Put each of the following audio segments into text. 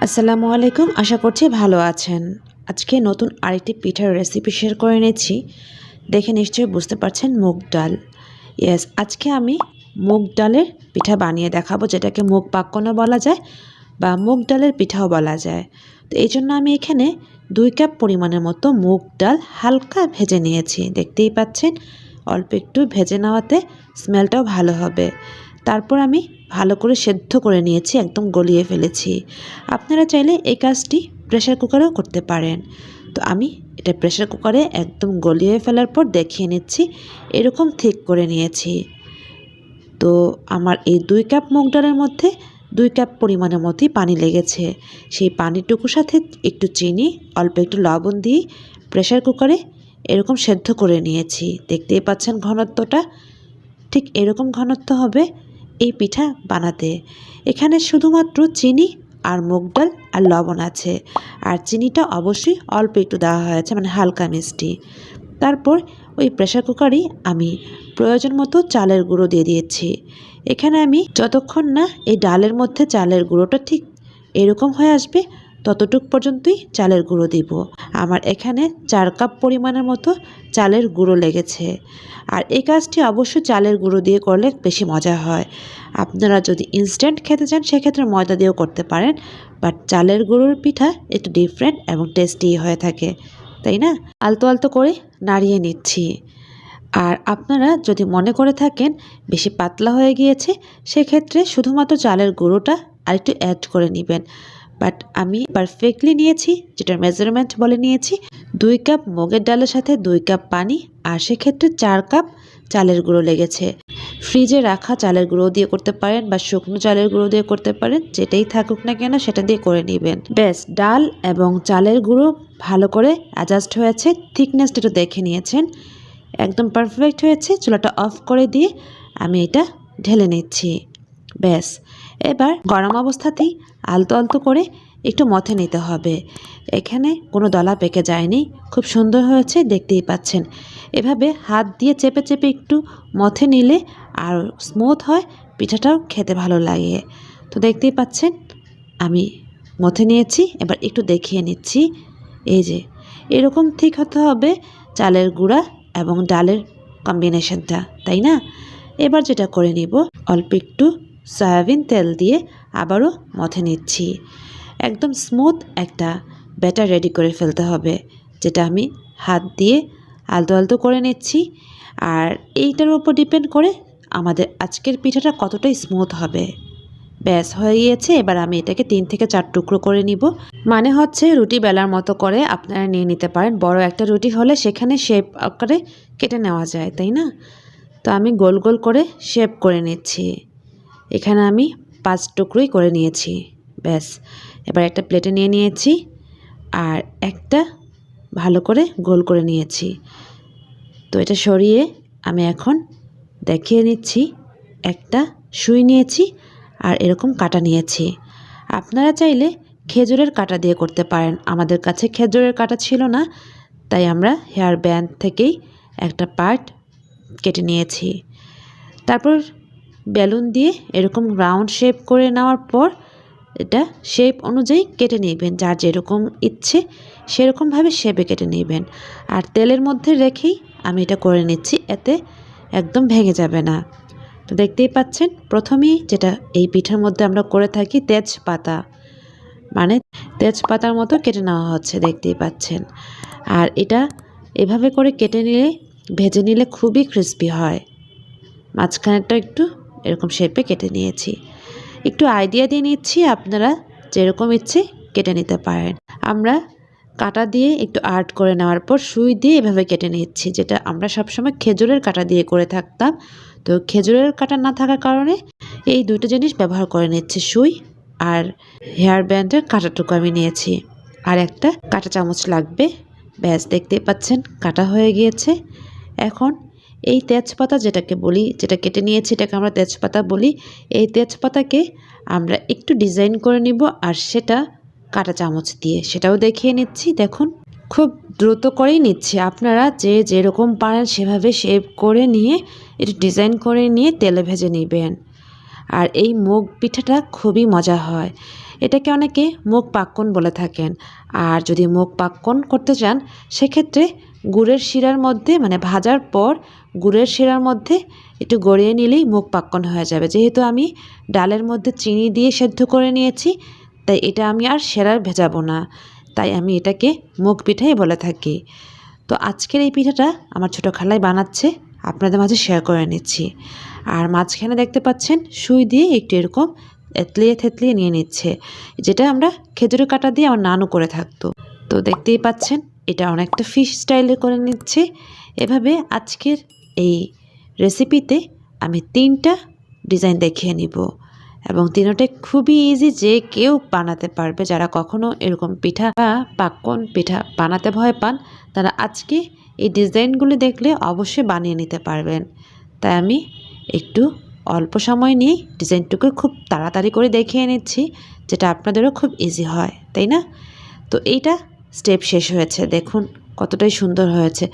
আসসালামুআলাইকুম, আশা করছি ভালো আছেন। আজকে নতুন আরেকটি পিঠার রেসিপি শেয়ার করে নিচ্ছি। দেখে নিশ্চয়ই বুঝতে পারছেন মুগ ডাল। ইয়েস, আজকে আমি মুগ ডালের পিঠা বানিয়ে দেখাবো, যেটাকে মুগ পাক্কনও বলা যায় বা মুগ ডালের পিঠাও বলা যায়। তো এই জন্য আমি এখানে 2 কাপ পরিমাণের মতো মুগ ডাল হালকা ভেজে নিয়েছি। দেখতেই পাচ্ছেন অল্প একটু ভেজে নেওয়াতে স্মেলটাও ভালো হবে। তারপর আমি ভালো করে সেদ্ধ করে নিয়েছি, একদম গলিয়ে ফেলেছি। আপনারা চাইলে এই কাজটি প্রেসার কুকারেও করতে পারেন। তো আমি এটা প্রেসার কুকারে একদম গলিয়ে ফেলার পর দেখিয়ে নিচ্ছি, এরকম ঠিক করে নিয়েছি। তো আমার এই 2 কাপ মুগ ডালের মধ্যে 2 কাপ পরিমাণের মতোই পানি লেগেছে। সেই পানিটুকুর সাথে একটু চিনি, অল্প একটু লবণ দিয়ে প্রেসার কুকারে এরকম সেদ্ধ করে নিয়েছি। দেখতেই পাচ্ছেন ঘনত্বটা, ঠিক এরকম ঘনত্ব হবে এই পিঠা বানাতে। এখানে শুধুমাত্র চিনি আর মুগ ডাল আর লবণ আছে, আর চিনিটা অবশ্যই অল্প একটু দেওয়া হয়েছে, মানে হালকা মিষ্টি। তারপর ওই প্রেসার কুকারেই আমি প্রয়োজন মতো চালের গুঁড়ো দিয়ে দিয়েছি। এখানে আমি যতক্ষণ না এই ডালের মধ্যে চালের গুঁড়োটা ঠিক এরকম হয়ে আসবে ততটুক পর্যন্তই চালের গুঁড়ো দিব। আমার এখানে 4 কাপ পরিমাণের মতো চালের গুঁড়ো লেগেছে। আর এই কাজটি অবশ্যই চালের গুঁড়ো দিয়ে করলে বেশি মজা হয়। আপনারা যদি ইনস্ট্যান্ট খেতে চান সেক্ষেত্রে ময়দা দিয়েও করতে পারেন, বাট চালের গুঁড়োর পিঠা একটু ডিফারেন্ট এবং টেস্টি হয়ে থাকে, তাই না? আলতো আলতো করে নাড়িয়ে নিচ্ছি। আর আপনারা যদি মনে করে থাকেন বেশি পাতলা হয়ে গিয়েছে, সেক্ষেত্রে শুধুমাত্র চালের গুঁড়োটা আর একটু অ্যাড করে নেবেন। বাট আমি পারফেক্টলি নিয়েছি, যেটার মেজারমেন্ট বলে নিয়েছি 2 কাপ মুগের ডালের সাথে 2 কাপ পানি, আর সেক্ষেত্রে 4 কাপ চালের গুঁড়ো লেগেছে। ফ্রিজে রাখা চালের গুঁড়ো দিয়ে করতে পারেন বা শুকনো চালের গুঁড়ো দিয়ে করতে পারেন, যেটাই থাকুক না কেন সেটা দিয়ে করে নেবেন। বেশ, ডাল এবং চালের গুঁড়ো ভালো করে অ্যাডজাস্ট হয়েছে, থিকনেসটা একটু দেখে নিয়েছেন, একদম পারফেক্ট হয়েছে। চুলাটা অফ করে দিয়ে আমি এটা ঢেলে নিচ্ছি। ব্যাস, এবার গরম অবস্থাতেই আলতো আলতো করে একটু মথে নিতে হবে। এখানে কোনো দলা পেকে যায়নি, খুব সুন্দর হয়েছে, দেখতেই পাচ্ছেন। এভাবে হাত দিয়ে চেপে চেপে একটু মথে নিলে আর স্মুথ হয়, পিঠাটাও খেতে ভালো লাগে। তো দেখতেই পাচ্ছেন আমি মথে নিয়েছি, এবার একটু দেখিয়ে নিচ্ছি। এই যে এরকম ঠিক হতে হবে চালের গুঁড়া এবং ডালের কম্বিনেশনটা, তাই না? এবার যেটা করে নিব, অল্প একটু সয়াবিন তেল দিয়ে আবারও মথে নিচ্ছি। একদম স্মুথ একটা ব্যাটার রেডি করে ফেলতে হবে, যেটা আমি হাত দিয়ে আলতো আলতো করে নিচ্ছি। আর এইটার উপর ডিপেন্ড করে আমাদের আজকের পিঠাটা কতটাই স্মুথ হবে। ব্যাস, হয়ে গিয়েছে। এবার আমি এটাকে 3 থেকে 4 টুকরো করে নিব। মানে হচ্ছে রুটি বেলার মতো করে আপনারা নিয়ে নিতে পারেন। বড় একটা রুটি হলে সেখানে শেপ আকারে কেটে নেওয়া যায়, তাই না? তো আমি গোল গোল করে শেপ করে নিচ্ছি। এখানে আমি 5 টুকরোই করে নিয়েছি। ব্যাস, এবার একটা প্লেটে নিয়ে নিয়েছি আর একটা ভালো করে গোল করে নিয়েছি। তো এটা সরিয়ে আমি এখন দেখিয়ে নিচ্ছি। একটা সুই নিয়েছি আর এরকম কাটা নিয়েছি। আপনারা চাইলে খেজুরের কাঁটা দিয়ে করতে পারেন। আমাদের কাছে খেজুরের কাঁটা ছিল না, তাই আমরা হেয়ার ব্যান্ড থেকেই একটা পার্ট কেটে নিয়েছি। তারপর বেলুন দিয়ে এরকম রাউন্ড শেপ করে নেওয়ার পর এটা শেপ অনুযায়ী কেটে নেবেন, যার যেরকম ইচ্ছে সেরকমভাবে শেপে কেটে নেবেন। আর তেলের মধ্যে রেখেই আমি এটা করে নিচ্ছি, এতে একদম ভেঙে যাবে না। তো দেখতেই পাচ্ছেন, প্রথমেই যেটা এই পিঠার মধ্যে আমরা করে থাকি তেজপাতা, মানে তেজপাতার মতো কেটে নেওয়া হচ্ছে, দেখতেই পাচ্ছেন। আর এটা এভাবে করে কেটে নিলে ভেজে নিলে খুবই ক্রিস্পি হয়। মাঝখানেরটা একটু এরকম শেপে কেটে নিয়েছি। একটু আইডিয়া দিয়ে নিচ্ছি, আপনারা যেরকম ইচ্ছে কেটে নিতে পারেন। আমরা কাঁটা দিয়ে একটু আর্ট করে নেওয়ার পর সুই দিয়ে এভাবে কেটে নিচ্ছি, যেটা আমরা সবসময় খেজুরের কাঁটা দিয়ে করে থাকতাম। তো খেজুরের কাঁটা না থাকার কারণে এই দুটো জিনিস ব্যবহার করে নিচ্ছি, সুই আর হেয়ার ব্যান্ডের কাঁটাটুকু আমি নিয়েছি, আর একটা কাঁটা চামচ লাগবে। ব্যাস, দেখতেই পাচ্ছেন কাটা হয়ে গিয়েছে। এখন এই তেজপাতা যেটাকে বলি, যেটা কেটে নিয়েছি এটাকে আমরা তেজপাতা বলি। এই তেজপাতাকে আমরা একটু ডিজাইন করে নিব, আর সেটা কাঁটা চামচ দিয়ে সেটাও দেখিয়ে নিচ্ছি। দেখুন, খুব দ্রুত করেই নিচ্ছি, আপনারা যে যেরকম পারেন সেভাবে শেপ করে নিয়ে একটু ডিজাইন করে নিয়ে তেলে ভেজে নেবেন। আর এই মুগ পিঠাটা খুবই মজা হয়। এটাকে অনেকে মুগ পাক্কন বলে থাকেন। আর যদি মুগ পাক্কন করতে চান সেক্ষেত্রে গুড়ের শিরার মধ্যে মানে ভাজার পর গুড়ের শিরার মধ্যে একটু গড়িয়ে নিলেই মুগ পাক্কন হয়ে যাবে। যেহেতু আমি ডালের মধ্যে চিনি দিয়ে সেদ্ধ করে নিয়েছি, তাই এটা আমি আর শিরার ভেজাবো না, তাই আমি এটাকে মুগ পিঠাই বলে থাকি। তো আজকের এই পিঠাটা আমার ছোটো খালাই বানাচ্ছে, আপনাদের মাঝে শেয়ার করে নিচ্ছি। আর মাঝখানে দেখতে পাচ্ছেন সুই দিয়ে একটু এরকম থেতলিয়ে নিয়ে নিচ্ছে, যেটা আমরা খেজুরের কাঁটা দিয়ে আমার নানু করে থাকতো। তো দেখতেই পাচ্ছেন এটা অনেকটা ফিশ স্টাইলে করে নিচ্ছে। এভাবে আজকের এই রেসিপিতে আমি 3টা ডিজাইন দেখিয়ে নিব এবং তিনটাই খুবই ইজি, যে কেউ বানাতে পারবে। যারা কখনো এরকম পিঠা বা পাক্কন পিঠা বানাতে ভয় পান তারা আজকে এই ডিজাইনগুলি দেখলে অবশ্যই বানিয়ে নিতে পারবেন। তাই আমি একটু অল্প সময় নিয়ে ডিজাইনটুকু খুব তাড়াতাড়ি করে দেখিয়ে নিচ্ছি, যেটা আপনাদেরও খুব ইজি হয়, তাই না? তো এইটা স্টেপ শেষ হয়েছে, দেখুন কতটাই সুন্দর হয়েছে।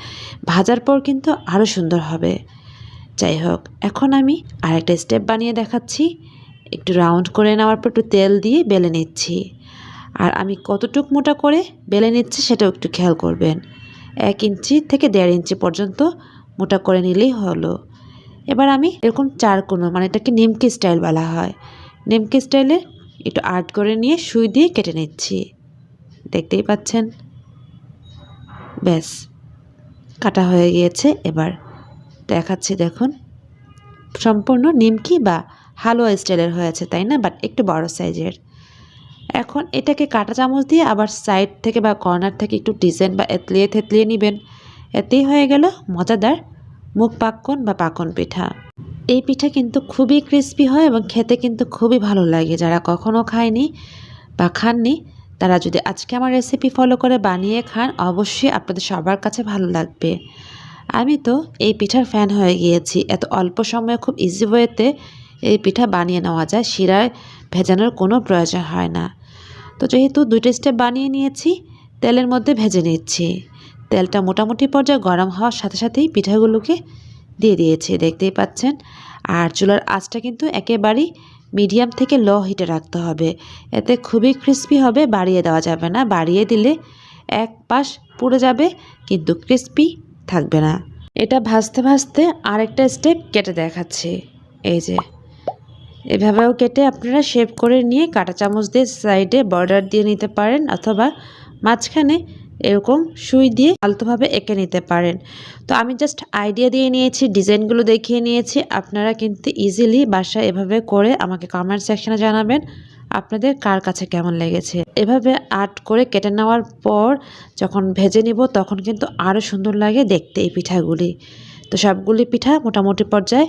ভাজার পর কিন্তু আরও সুন্দর হবে। যাই হোক, এখন আমি আরেকটা স্টেপ বানিয়ে দেখাচ্ছি। একটু রাউন্ড করে নেওয়ার পর একটু তেল দিয়ে বেলে নিচ্ছি। আর আমি কতটুক মোটা করে বেলে নিচ্ছি সেটাও একটু খেয়াল করবেন। 1 ইঞ্চি থেকে 1.5 ইঞ্চি পর্যন্ত মোটা করে নিলেই হলো। এবার আমি এরকম 4 কোণ, মানে এটাকে নিমকি স্টাইল বলা হয়, নিমকি স্টাইলে একটু আর্ট করে নিয়ে সুই দিয়ে কেটে নিচ্ছি। দেখতেই পাচ্ছেন, ব্যাস কাটা হয়ে গিয়েছে। এবার দেখাচ্ছি, দেখুন সম্পূর্ণ নিমকি বা হালুয়া স্টাইলের হয়েছে, তাই না? বাট একটু বড় সাইজের। এখন এটাকে কাঁটা চামচ দিয়ে আবার সাইড থেকে বা কর্নার থেকে একটু ডিজাইন বা থেতলিয়ে নেবেন। এতেই হয়ে গেল মজাদার মুগ পাক্কন বা পাক্কন পিঠা। এই পিঠা কিন্তু খুবই ক্রিস্পি হয় এবং খেতে কিন্তু খুবই ভালো লাগে। যারা কখনো খায়নি বা খাননি তারা যদি আজকে আমার রেসিপি ফলো করে বানিয়ে খান, অবশ্যই আপনাদের সবার কাছে ভালো লাগবে। আমি তো এই পিঠার ফ্যান হয়ে গিয়েছি। এত অল্প সময়ে খুব ইজি ওয়েতে এই পিঠা বানিয়ে নেওয়া যায়, শিরায় ভেজানোর কোনো প্রয়োজন হয় না। তো যেহেতু 2টা স্টেপ বানিয়ে নিয়েছি, তেলের মধ্যে ভেজে নিচ্ছি। তেলটা মোটামুটি পর্যায়ে গরম হওয়ার সাথে সাথেই পিঠাগুলোকে দিয়ে দিয়েছি, দেখতেই পাচ্ছেন। আর চুলার আঁচটা কিন্তু একেবারেই মিডিয়াম থেকে লো হিটে রাখতে হবে, এতে খুবই ক্রিস্পি হবে। বাড়িয়ে দেওয়া যাবে না, বাড়িয়ে দিলে এক পাশ পুড়ে যাবে কিন্তু ক্রিস্পি থাকবে না। এটা ভাজতে ভাজতে আরেকটা স্টেপ কেটে দেখাচ্ছি। এই যে এভাবেও কেটে আপনারা শেপ করে নিয়ে কাঁটা চামচ দিয়ে সাইডে বর্ডার দিয়ে নিতে পারেন, অথবা মাঝখানে এরকম সুই দিয়ে আলতোভাবে এঁকে নিতে পারেন। তো আমি জাস্ট আইডিয়া দিয়ে নিয়েছি, ডিজাইনগুলো দেখিয়ে নিয়েছি। আপনারা কিন্তু ইজিলি বাসায় এভাবে করে আমাকে কমেন্ট সেকশনে জানাবেন আপনাদের কার কাছে কেমন লেগেছে। এভাবে আর্ট করে কেটে নেওয়ার পর যখন ভেজে নিব তখন কিন্তু আরও সুন্দর লাগে দেখতে এই পিঠাগুলি। তো সবগুলি পিঠা মোটামুটি পর্যায়ে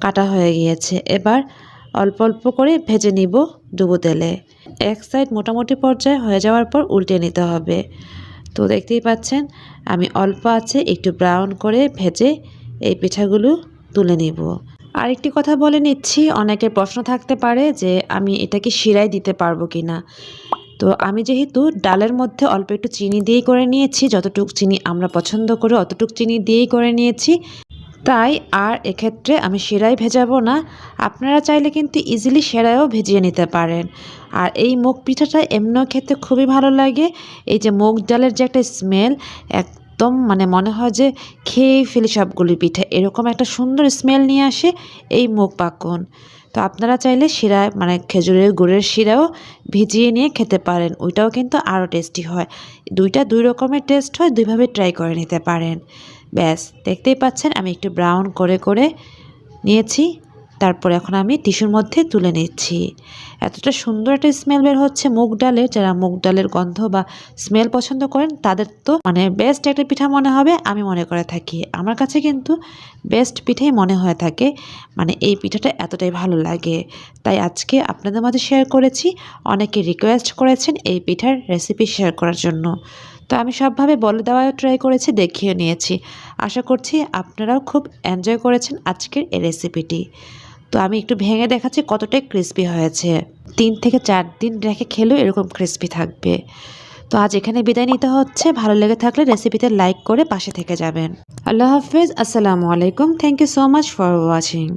কাটা হয়ে গিয়েছে। এবার অল্প অল্প করে ভেজে নিব ডুবো তেলে। এক সাইড মোটামুটি পর্যায়ে হয়ে যাওয়ার পর উল্টে নিতে হবে। তো দেখতেই পাচ্ছেন আমি অল্প আছে একটু ব্রাউন করে ভেজে এই পিঠাগুলো তুলে নিব। আরেকটি কথা বলে নিচ্ছি, অনেকের প্রশ্ন থাকতে পারে যে আমি এটাকে শিরায় দিতে পারবো কি না। তো আমি যেহেতু ডালের মধ্যে অল্প একটু চিনি দিয়েই করে নিয়েছি, যতটুকু চিনি আমরা পছন্দ করি অতটুকু চিনি দিয়েই করে নিয়েছি, তাই আর এক্ষেত্রে আমি শিরায় ভেজাবো না। আপনারা চাইলে কিন্তু ইজিলি শিরায়ও ভেজিয়ে নিতে পারেন। আর এই মুগ পিঠাটা এমনিও খেতে খুবই ভালো লাগে। এই যে মুগ ডালের যে একটা স্মেল, একদম মানে মনে হয় যে খেয়ে ফেলি সবগুলি পিঠা, এরকম একটা সুন্দর স্মেল নিয়ে আসে এই মুগ পাক্কন। তো আপনারা চাইলে শিরায় মানে খেজুরের গুড়ের শিরাও ভিজিয়ে নিয়ে খেতে পারেন, ওইটাও কিন্তু আরও টেস্টি হয়। দুইটা দুই রকমের টেস্ট হয়, দুইভাবে ট্রাই করে নিতে পারেন। ব্যাস দেখতেই পাচ্ছেন আমি একটু ব্রাউন করে করে নিয়েছি। তারপর এখন আমি টিস্যুর মধ্যে তুলে নিচ্ছি। এতটা সুন্দর একটা স্মেল বের হচ্ছে মুগ ডালের। যারা মুগ ডালের গন্ধ বা স্মেল পছন্দ করেন তাদের তো মানে বেস্ট একটা পিঠা মনে হবে, আমি মনে করে থাকি। আমার কাছে কিন্তু বেস্ট পিঠাই মনে হয়ে থাকে, মানে এই পিঠাটা এতটাই ভালো লাগে। তাই আজকে আপনাদের মাঝে শেয়ার করেছি। অনেকে রিকোয়েস্ট করেছেন এই পিঠার রেসিপি শেয়ার করার জন্য, তো আমি সবভাবে বলে দেওয়ার ট্রাই করেছি, দেখিয়ে নিয়েছি। আশা করছি আপনারাও খুব এনজয় করেছেন আজকের এই রেসিপিটি। তো আমি একটু ভেঙে দেখাচ্ছি কতটাই ক্রিস্পি হয়েছে। 3 থেকে 4 দিন রেখে খেলেও এরকম ক্রিস্পি থাকবে। তো আজ এখানে বিদায় নিতে হচ্ছে। ভালো লেগে থাকলে রেসিপিতে লাইক করে পাশে থেকে যাবেন। আল্লাহ হাফেজ, আসসালামু আলাইকুম। Thank you so much for watching.